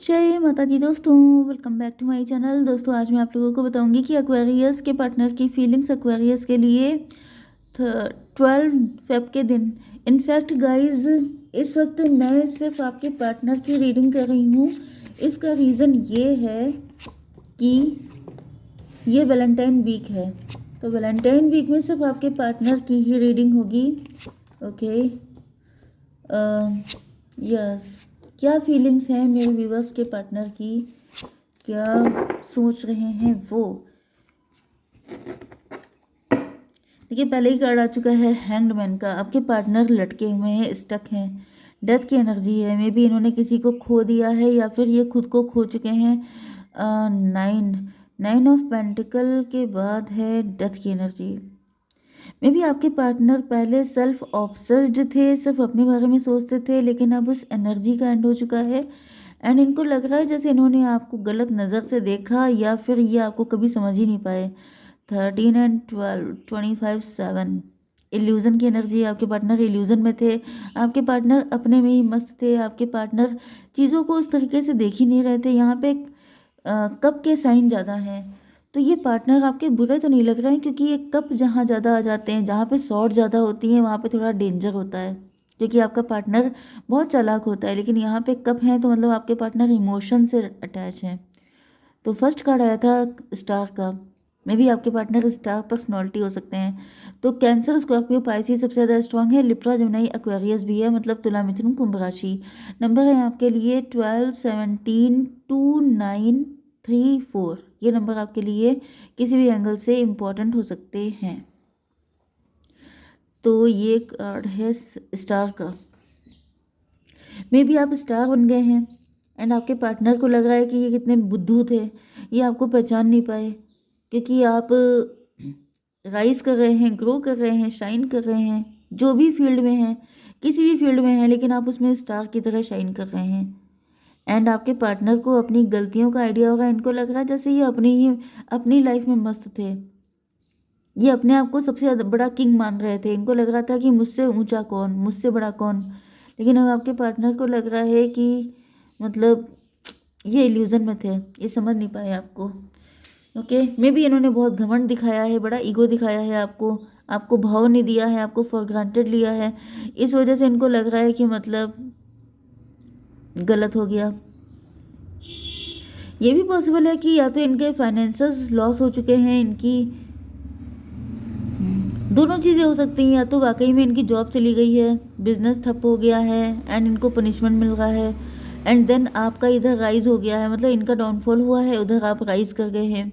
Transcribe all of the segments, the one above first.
जय माता दी दोस्तों, welcome back to my channel. दोस्तों आज मैं आप लोगों को बताऊंगी कि एक्वेरियस के पार्टनर की फीलिंग्स एक्वेरियस के लिए 12 फेब के दिन। इनफैक्ट गाइस, इस वक्त मैं सिर्फ आपके पार्टनर की रीडिंग कर रही हूँ। इसका रीज़न ये है कि ये वैलेंटाइन वीक है, तो वैलेंटाइन वीक में सिर्फ आपके पार्टनर की ही रीडिंग होगी। ओके, यस, क्या फीलिंग्स हैं मेरे व्यूवर्स के पार्टनर की, क्या सोच रहे हैं वो। देखिए, पहले ही कार्ड आ चुका है हैंग्ड का। आपके पार्टनर लटके हुए हैं, स्टक हैं, डेथ की एनर्जी है। मे बी इन्होंने किसी को खो दिया है या फिर ये खुद को खो चुके हैं। नाइन ऑफ पेंटिकल के बाद है डेथ की एनर्जी। मे बी आपके पार्टनर पहले सेल्फ ऑब्सेस्ड थे, सिर्फ अपने बारे में सोचते थे, लेकिन अब उस एनर्जी का एंड हो चुका है। एंड इनको लग रहा है जैसे इन्होंने आपको गलत नज़र से देखा या फिर ये आपको कभी समझ ही नहीं पाए। 13 एंड 12, 25, 7 इल्यूज़न की एनर्जी। आपके पार्टनर इल्यूज़न में थे, आपके पार्टनर अपने में ही मस्त थे, आपके पार्टनर चीज़ों को उस तरीके से देख ही नहीं रहे थे। यहाँ पे कप के साइन ज़्यादा हैं, तो ये पार्टनर आपके बुरे तो नहीं लग रहे हैं, क्योंकि ये कप जहाँ ज़्यादा आ जाते हैं, जहाँ पे शॉर्ट ज़्यादा होती हैं, वहाँ पे थोड़ा डेंजर होता है, क्योंकि आपका पार्टनर बहुत चालाक होता है। लेकिन यहाँ पे कप हैं तो मतलब आपके पार्टनर इमोशन से अटैच हैं। तो फर्स्ट कार्ड आया था स्टार का। मे भी आपके पार्टनर स्टार पर्सनॉलिटी हो सकते हैं। तो कैंसर, स्कॉर्पियो, पाइसी सबसे ज़्यादा स्ट्रांग है। लिब्रा, जेमिनी, एक्वेरियस भी है, मतलब तुला, मिथुन, कुंभ राशि। नंबर है आपके लिए 12, 17, 2, 9, 3, 4। ये नंबर आपके लिए किसी भी एंगल से इम्पोर्टेंट हो सकते हैं। तो ये कार्ड है स्टार का। मे भी आप स्टार बन गए हैं एंड आपके पार्टनर को लग रहा है कि ये कितने बुद्धू थे, ये आपको पहचान नहीं पाए, क्योंकि आप राइज कर रहे हैं, ग्रो कर रहे हैं, शाइन कर रहे हैं, जो भी फील्ड में हैं, किसी भी फील्ड में हैं, लेकिन आप उसमें स्टार की तरह शाइन कर रहे हैं। एंड आपके पार्टनर को अपनी गलतियों का आइडिया होगा। इनको लग रहा है जैसे ये अपनी लाइफ में मस्त थे, ये अपने आप को सबसे ज़्यादा बड़ा किंग मान रहे थे। इनको लग रहा था कि मुझसे ऊंचा कौन, मुझसे बड़ा कौन। लेकिन अब आपके पार्टनर को लग रहा है कि मतलब ये इल्यूज़न में थे, ये समझ नहीं पाए आपको। ओके, मे बी इन्होंने बहुत घमंड दिखाया है, बड़ा ईगो दिखाया है आपको भाव नहीं दिया है, आपको फॉर ग्रांटेड लिया है। इस वजह से इनको लग रहा है कि मतलब गलत हो गया। ये भी पॉसिबल है कि या तो इनके फाइनेंसेस लॉस हो चुके हैं, इनकी दोनों चीज़ें हो सकती हैं। या तो वाकई में इनकी जॉब चली गई है, बिजनेस ठप हो गया है एंड इनको पनिशमेंट मिल रहा है, एंड देन आपका इधर राइज हो गया है, मतलब इनका डाउनफॉल हुआ है, उधर आप राइज कर गए हैं।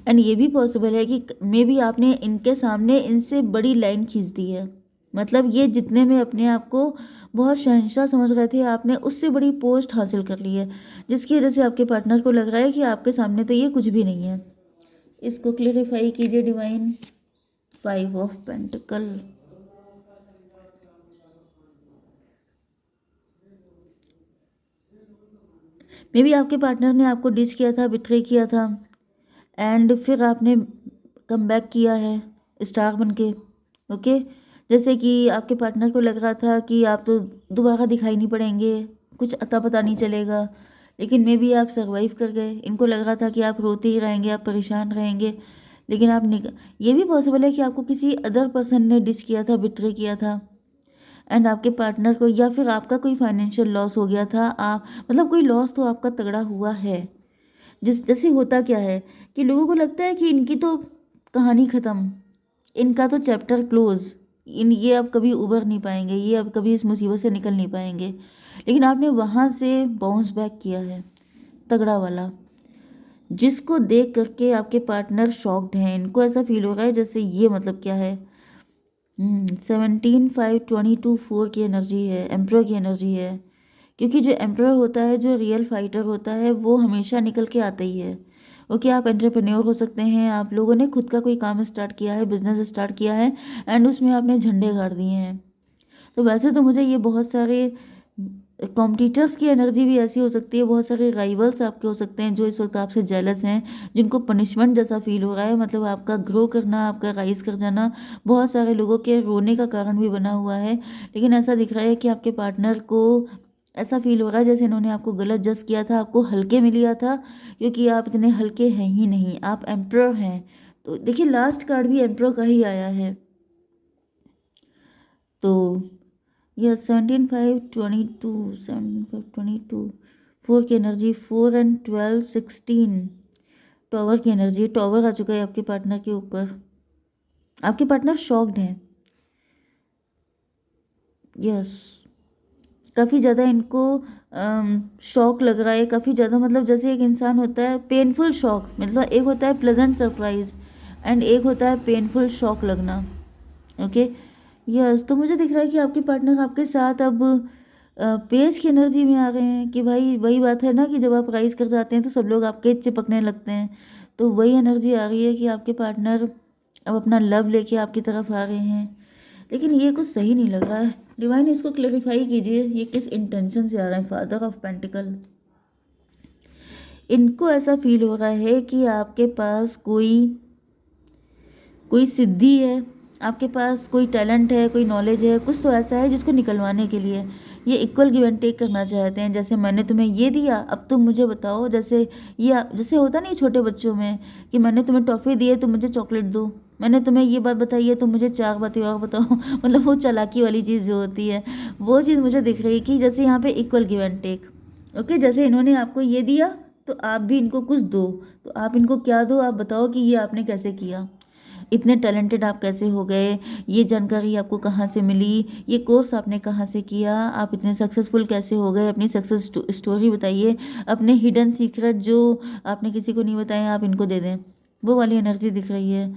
एंड ये भी पॉसिबल है कि मे बी आपने इनके सामने इनसे बड़ी लाइन खींच दी है, मतलब ये जितने में अपने आप को बहुत शहंशाह समझ रहे थे, आपने उससे बड़ी पोस्ट हासिल कर ली है, जिसकी वजह से आपके पार्टनर को लग रहा है कि आपके सामने तो ये कुछ भी नहीं है। इसको क्लियरिफाई कीजिए divine. 5 of pentacle. May be आपके पार्टनर ने आपको डिच किया था, बिट्रे किया था, एंड फिर आपने कम बैक किया है स्टार बन के। ओके, जैसे कि आपके पार्टनर को लग रहा था कि आप तो दोबारा दिखाई नहीं पड़ेंगे, कुछ अता पता नहीं चलेगा, लेकिन मे बी आप सर्वाइव कर गए। इनको लग रहा था कि आप रोते ही रहेंगे, आप परेशान रहेंगे, लेकिन आप ये भी पॉसिबल है कि आपको किसी अदर पर्सन ने डिच किया था, बिट्रे किया था, एंड आपके पार्टनर को, या फिर आपका कोई फाइनेंशियल लॉस हो गया था। आप मतलब कोई लॉस तो आपका तगड़ा हुआ है। जैसे होता क्या है कि लोगों को लगता है कि इनकी तो कहानी ख़त्म, इनका तो चैप्टर क्लोज, ये अब कभी उबर नहीं पाएंगे, ये अब कभी इस मुसीबत से निकल नहीं पाएंगे। लेकिन आपने वहाँ से बाउंस बैक किया है, तगड़ा वाला, जिसको देख करके आपके पार्टनर शॉक्ड हैं। इनको ऐसा फील हो रहा है जैसे ये मतलब क्या है। 17, 5, 22, 4 की एनर्जी है, एम्प्रर की एनर्जी है, क्योंकि जो एम्प्रर होता है, जो रियल फाइटर होता है, वो हमेशा निकल के आता ही है। ओके, आप एंटरप्रेन्योर हो सकते हैं, आप लोगों ने खुद का कोई काम स्टार्ट किया है, बिजनेस स्टार्ट किया है, एंड उसमें आपने झंडे गाड़ दिए हैं। तो वैसे तो मुझे ये बहुत सारे कॉम्पिटिटर्स की एनर्जी भी ऐसी हो सकती है, बहुत सारे राइवल्स आपके हो सकते हैं जो इस वक्त आपसे जेलस हैं, जिनको पनिशमेंट जैसा फील हो रहा है, मतलब आपका ग्रो करना, आपका राइज कर जाना बहुत सारे लोगों के रोने का कारण भी बना हुआ है। लेकिन ऐसा दिख रहा है कि आपके पार्टनर को ऐसा फील हो रहा है जैसे इन्होंने आपको गलत जज किया था, आपको हल्के में लिया था, क्योंकि आप इतने हल्के हैं ही नहीं, आप एम्परर हैं। तो देखिए लास्ट कार्ड भी एम्परर का ही आया है। तो यह 17 5 22 17 5 22 4 की एनर्जी, 4 एंड 12 16 टॉवर की एनर्जी। टॉवर आ चुका है आपके पार्टनर के ऊपर। आपके पार्टनर शॉक्ड हैं। यस, काफ़ी ज़्यादा इनको शॉक लग रहा है, काफ़ी ज़्यादा, मतलब जैसे एक इंसान होता है पेनफुल शॉक, मतलब एक होता है प्लेजेंट सरप्राइज एंड एक होता है पेनफुल शॉक लगना। ओके, यस, तो मुझे दिख रहा है कि आपके पार्टनर आपके साथ अब पेज की एनर्जी में आ गए हैं कि भाई वही बात है ना कि जब आप राइज कर जाते हैं तो सब लोग आपके चिपकने लगते हैं। तो वही एनर्जी आ रही है कि आपके पार्टनर अब अपना लव लेके आपकी तरफ आ रहे हैं, लेकिन ये कुछ सही नहीं लग रहा है। डिवाइन इसको क्लेरिफाई कीजिए, ये किस इंटेंशन से आ रहा है। फादर ऑफ पेंटिकल, इनको ऐसा फील हो रहा है कि आपके पास कोई कोई सिद्धि है, आपके पास कोई टैलेंट है, कोई नॉलेज है, कुछ तो ऐसा है जिसको निकलवाने के लिए ये इक्वल गिव एंड टेक करना चाहते हैं। जैसे मैंने तुम्हें ये दिया, अब तुम मुझे बताओ। जैसे ये जैसे होता नहीं छोटे बच्चों में कि मैंने तुम्हें टॉफ़ी दी है, तुम मुझे चॉकलेट दो, मैंने तुम्हें ये बात बताई है, तुम मुझे 4 बातें और बताओ। मतलब वो चालाकी वाली चीज़ जो होती है, वो चीज़ मुझे दिख रही है कि जैसे यहाँ पे equal give and take. Okay, जैसे इन्होंने आपको ये दिया तो आप भी इनको कुछ दो, तो आप इनको क्या दो, आप बताओ कि ये आपने कैसे किया, इतने टैलेंटेड आप कैसे हो गए, ये जानकारी आपको कहाँ से मिली, ये कोर्स आपने कहाँ से किया, आप इतने सक्सेसफुल कैसे हो गए, अपनी सक्सेस स्टोरी बताइए, अपने हिडन सीक्रेट जो आपने किसी को नहीं बताए आप इनको दे दें। वो वाली एनर्जी दिख रही है।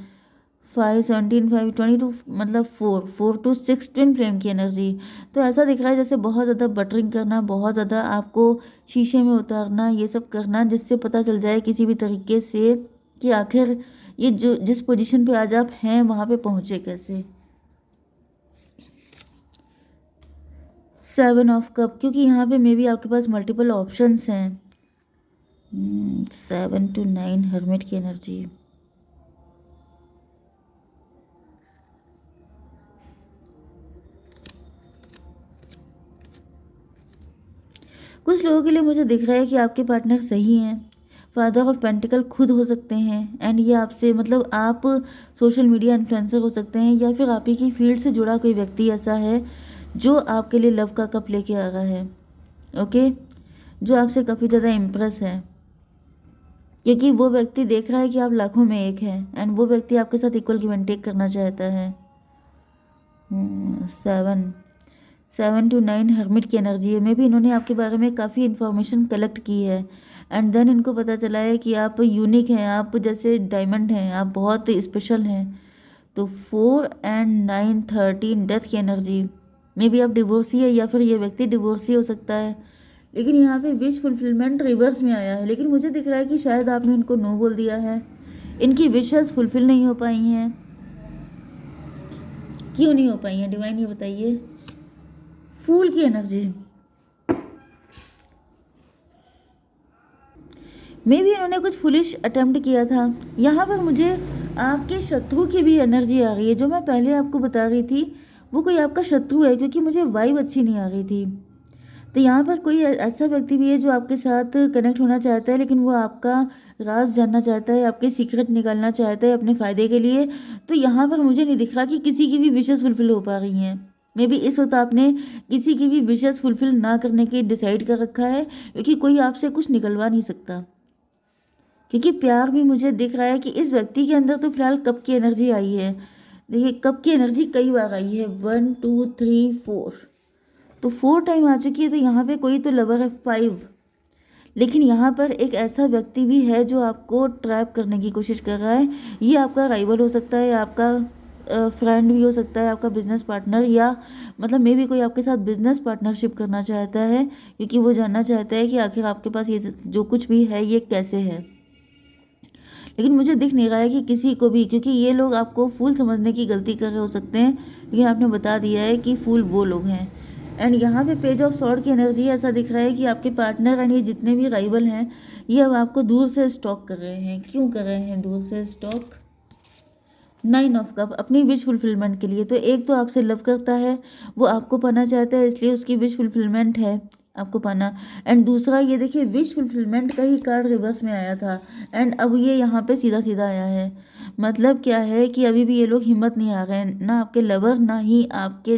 5 17 5 22, मतलब 4 to 6 ट्विन फ्लेम की एनर्जी। तो ऐसा दिख रहा है जैसे बहुत ज़्यादा बटरिंग करना, बहुत ज़्यादा आपको शीशे में उतारना, ये सब करना जिससे पता चल जाए किसी भी तरीके से कि आखिर ये जो जिस पोजीशन पे आज आप हैं वहाँ पे पहुँचे कैसे। 7 ऑफ कप, क्योंकि यहाँ पे मे बी आपके पास मल्टीपल ऑप्शंस हैं। 7 to 9 हर्मिट की एनर्जी। कुछ लोगों के लिए मुझे दिख रहा है कि आपके पार्टनर सही हैं। फादर ऑफ पेंटिकल खुद हो सकते हैं एंड ये आपसे, मतलब आप सोशल मीडिया इन्फ्लुएंसर हो सकते हैं, या फिर आप ही की फील्ड से जुड़ा कोई व्यक्ति ऐसा है जो आपके लिए लव का कप लेके आ रहा है। ओके, जो आपसे काफ़ी ज़्यादा इम्प्रेस है, क्योंकि वो व्यक्ति देख रहा है कि आप लाखों में एक हैं एंड वो व्यक्ति आपके साथ इक्वल गिव एंड टेक करना चाहता है। 7 to 9 हर्मिट की एनर्जी है। मे भी इन्होंने आपके बारे में काफ़ी इन्फॉर्मेशन कलेक्ट की है एंड देन इनको पता चला है कि आप यूनिक हैं, आप जैसे डायमंड हैं, आप बहुत स्पेशल हैं। तो 4 एंड 9 13 डेथ की एनर्जी। मे बी आप डिवोर्सी है या फिर ये व्यक्ति डिवोर्सी हो सकता है, लेकिन यहाँ पे विश फुलफिलमेंट रिवर्स में आया है। लेकिन मुझे दिख रहा है कि शायद आपने इनको नो बोल दिया है, इनकी विशेस फुलफिल नहीं हो पाई हैं। क्यों नहीं हो पाई हैं डिवाइन, ये बताइए। फूल की एनर्जी। मे भी इन्होंने कुछ फुलिश अटेम्प्ट किया था। यहाँ पर मुझे आपके शत्रु की भी एनर्जी आ रही है। जो मैं पहले आपको बता रही थी वो कोई आपका शत्रु है, क्योंकि मुझे वाइब अच्छी नहीं आ रही थी। तो यहाँ पर कोई ऐसा व्यक्ति भी है जो आपके साथ कनेक्ट होना चाहता है, लेकिन वो आपका राज जानना चाहता है, आपके सीक्रेट निकालना चाहता है अपने फ़ायदे के लिए। तो यहाँ पर मुझे नहीं दिख रहा कि किसी की भी विशेस फुलफिल हो पा रही हैं। मे बी इस वक्त आपने किसी की भी विशेस फुलफिल ना करने की डिसाइड कर रखा है, क्योंकि कोई आपसे कुछ निकलवा नहीं सकता। क्योंकि प्यार भी मुझे दिख रहा है कि इस व्यक्ति के अंदर तो फिलहाल कप की एनर्जी आई है। देखिए कप की एनर्जी कई बार आई है, 1 2 3 4, तो 4 टाइम आ चुकी है। तो यहाँ पे कोई तो लवर है। 5, लेकिन यहाँ पर एक ऐसा व्यक्ति भी है जो आपको ट्रैप करने की कोशिश कर रहा है। ये आपका राइवल हो सकता है, आपका फ्रेंड भी हो सकता है, आपका बिजनेस पार्टनर, या मतलब मे भी कोई आपके साथ बिजनेस पार्टनरशिप करना चाहता है, क्योंकि वो जानना चाहता है कि आखिर आपके पास ये जो कुछ भी है ये कैसे है। लेकिन मुझे दिख नहीं रहा है कि किसी को भी, क्योंकि ये लोग आपको फूल समझने की गलती कर रहे हो सकते हैं, लेकिन आपने बता दिया है कि फूल वो लोग हैं। एंड यहाँ पे पेज ऑफ सॉर्ड की एनर्जी ऐसा दिख रहा है कि आपके पार्टनर एंड ये जितने भी राइवल हैं ये अब आपको दूर से स्टॉक कर रहे हैं। क्यों कर रहे हैं दूर से स्टॉक? 9 ऑफ कप, अपनी विश फुलफिलमेंट के लिए। तो एक तो आपसे लव करता है, वो आपको पाना चाहता है, इसलिए उसकी विश फुलफिलमेंट है आपको पाना। एंड दूसरा ये देखिए विश फुलफिलमेंट का ही कार्ड रिवर्स में आया था एंड अब ये यहाँ पे सीधा सीधा आया है। मतलब क्या है कि अभी भी ये लोग हिम्मत नहीं आ रहे हैं, ना आपके लवर ना ही आपके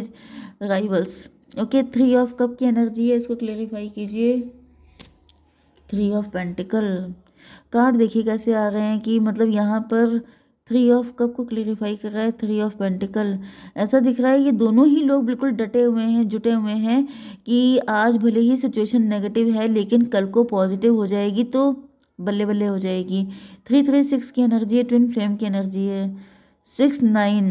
राइवल्स। ओके, 3 ऑफ कप की एनर्जी है, इसको क्लेरिफाई कीजिए। 3 ऑफ पेंटिकल कार्ड देखिए कैसे आ रहे हैं कि मतलब यहाँ पर 3 ऑफ कप को क्लेरिफाई कर रहा है 3 ऑफ पेंटिकल। ऐसा दिख रहा है ये दोनों ही लोग बिल्कुल डटे हुए हैं, जुटे हुए हैं कि आज भले ही सिचुएशन नेगेटिव है लेकिन कल को पॉजिटिव हो जाएगी तो बल्ले बल्ले हो जाएगी। 336 की एनर्जी है, ट्विन फ्लेम की एनर्जी है। 6 9,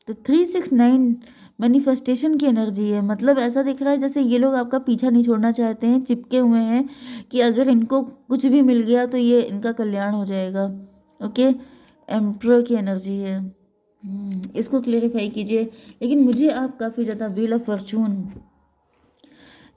तो 3 6 9 मैनिफेस्टेशन की एनर्जी है। मतलब ऐसा दिख रहा है जैसे ये लोग आपका पीछा नहीं छोड़ना चाहते हैं, चिपके हुए हैं कि अगर इनको कुछ भी मिल गया तो ये इनका कल्याण हो जाएगा। ओके, एम्परर की एनर्जी है। इसको क्लेरिफाई कीजिए। लेकिन मुझे आप काफ़ी ज़्यादा व्हील ऑफ फॉर्चून,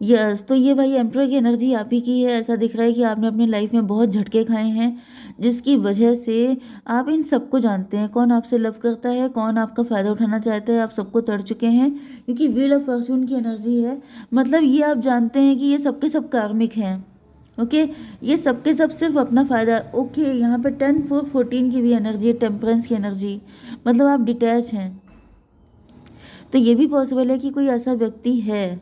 यस, तो ये भाई एम्परर की एनर्जी आप ही की है। ऐसा दिख रहा है कि आपने अपनी लाइफ में बहुत झटके खाए हैं जिसकी वजह से आप इन सबको जानते हैं, कौन आपसे लव करता है, कौन आपका फ़ायदा उठाना चाहता है, आप सबको तड़ चुके हैं क्योंकि व्हील ऑफ फॉर्चून की एनर्जी है। मतलब ये आप जानते हैं कि ये सबके सब कार्मिक हैं। ओके, ये सबके सब सिर्फ अपना फ़ायदा। ओके, यहाँ पे 10 4 14 की भी एनर्जी है, टेम्परेंस की एनर्जी। मतलब आप डिटैच हैं। तो ये भी पॉसिबल है कि कोई ऐसा व्यक्ति है।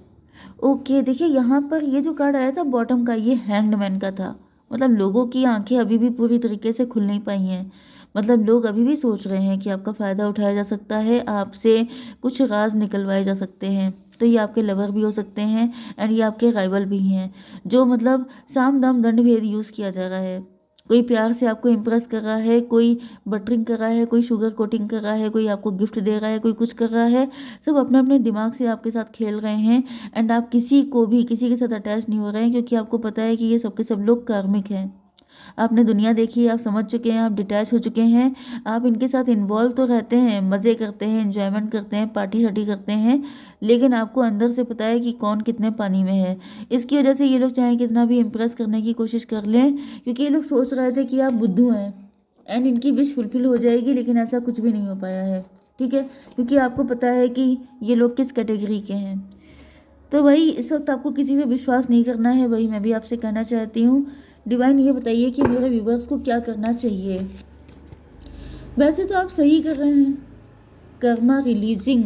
ओके, देखिए यहाँ पर ये जो कार्ड आया था बॉटम का, ये हैंग्ड मैन का था। मतलब लोगों की आंखें अभी भी पूरी तरीके से खुल नहीं पाई हैं। मतलब लोग अभी भी सोच रहे हैं कि आपका फ़ायदा उठाया जा सकता है, आपसे कुछ राज निकलवाए जा सकते हैं। तो ये आपके लवर भी हो सकते हैं एंड ये आपके राइवल भी हैं, जो मतलब साम दाम दंड भेद यूज़ किया जा रहा है। कोई प्यार से आपको इम्प्रेस कर रहा है, कोई बटरिंग कर रहा है, कोई शुगर कोटिंग कर रहा है, कोई आपको गिफ्ट दे रहा है, कोई कुछ कर रहा है। सब अपने अपने दिमाग से आपके साथ खेल रहे हैं एंड आप किसी को भी किसी के साथ अटैच नहीं हो रहे हैं क्योंकि आपको पता है कि ये सब के सब लोग कार्मिक हैं। आपने दुनिया देखी है, आप समझ चुके हैं, आप डिटैच हो चुके हैं। आप इनके साथ इन्वॉल्व तो रहते हैं, मज़े करते हैं, एंजॉयमेंट करते हैं, पार्टी शार्टी करते हैं, लेकिन आपको अंदर से पता है कि कौन कितने पानी में है। इसकी वजह से ये लोग चाहे कितना भी इम्प्रेस करने की कोशिश कर लें, क्योंकि ये लोग सोच रहे थे कि आप बुद्धू हैं एंड इनकी विश फुलफिल हो जाएगी, लेकिन ऐसा कुछ भी नहीं हो पाया है। ठीक है, क्योंकि आपको पता है कि ये लोग किस कैटेगरी के हैं। तो भाई इस वक्त आपको किसी पे विश्वास नहीं करना है, वही मैं भी आपसे कहना चाहती हूँ। डिवाइन ये बताइए कि मेरे व्यूवर्स को क्या करना चाहिए। वैसे तो आप सही कर रहे हैं। Karma releasing,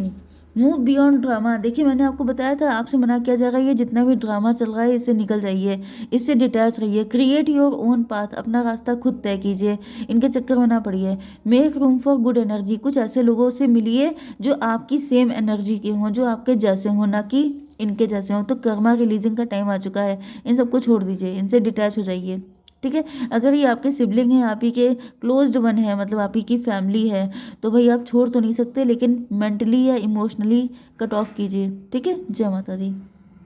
move beyond drama. देखिए मैंने आपको बताया था, आपसे मना किया जा रहा है ये जितना भी ड्रामा चल रहा है इससे निकल जाइए, इससे डिटैच रहिए, क्रिएट योर ओन पाथ, अपना रास्ता खुद तय कीजिए, इनके चक्कर में ना पड़िए। Make room for good energy, कुछ ऐसे लोगों से मिलिए जो आपकी सेम एनर्जी के हों, जो आपके जैसे हों, ना कि इनके जैसे हों। तो कर्मा रिलीजिंग का टाइम आ चुका है, इन सबको छोड़ दीजिए, इनसे डिटैच हो जाइए। ठीक है, अगर ये आपके सिबलिंग हैं, आप ही के क्लोज्ड वन है, मतलब आप ही की फैमिली है, तो भाई आप छोड़ तो नहीं सकते, लेकिन मेंटली या इमोशनली कट ऑफ कीजिए। ठीक है, जय माता दी।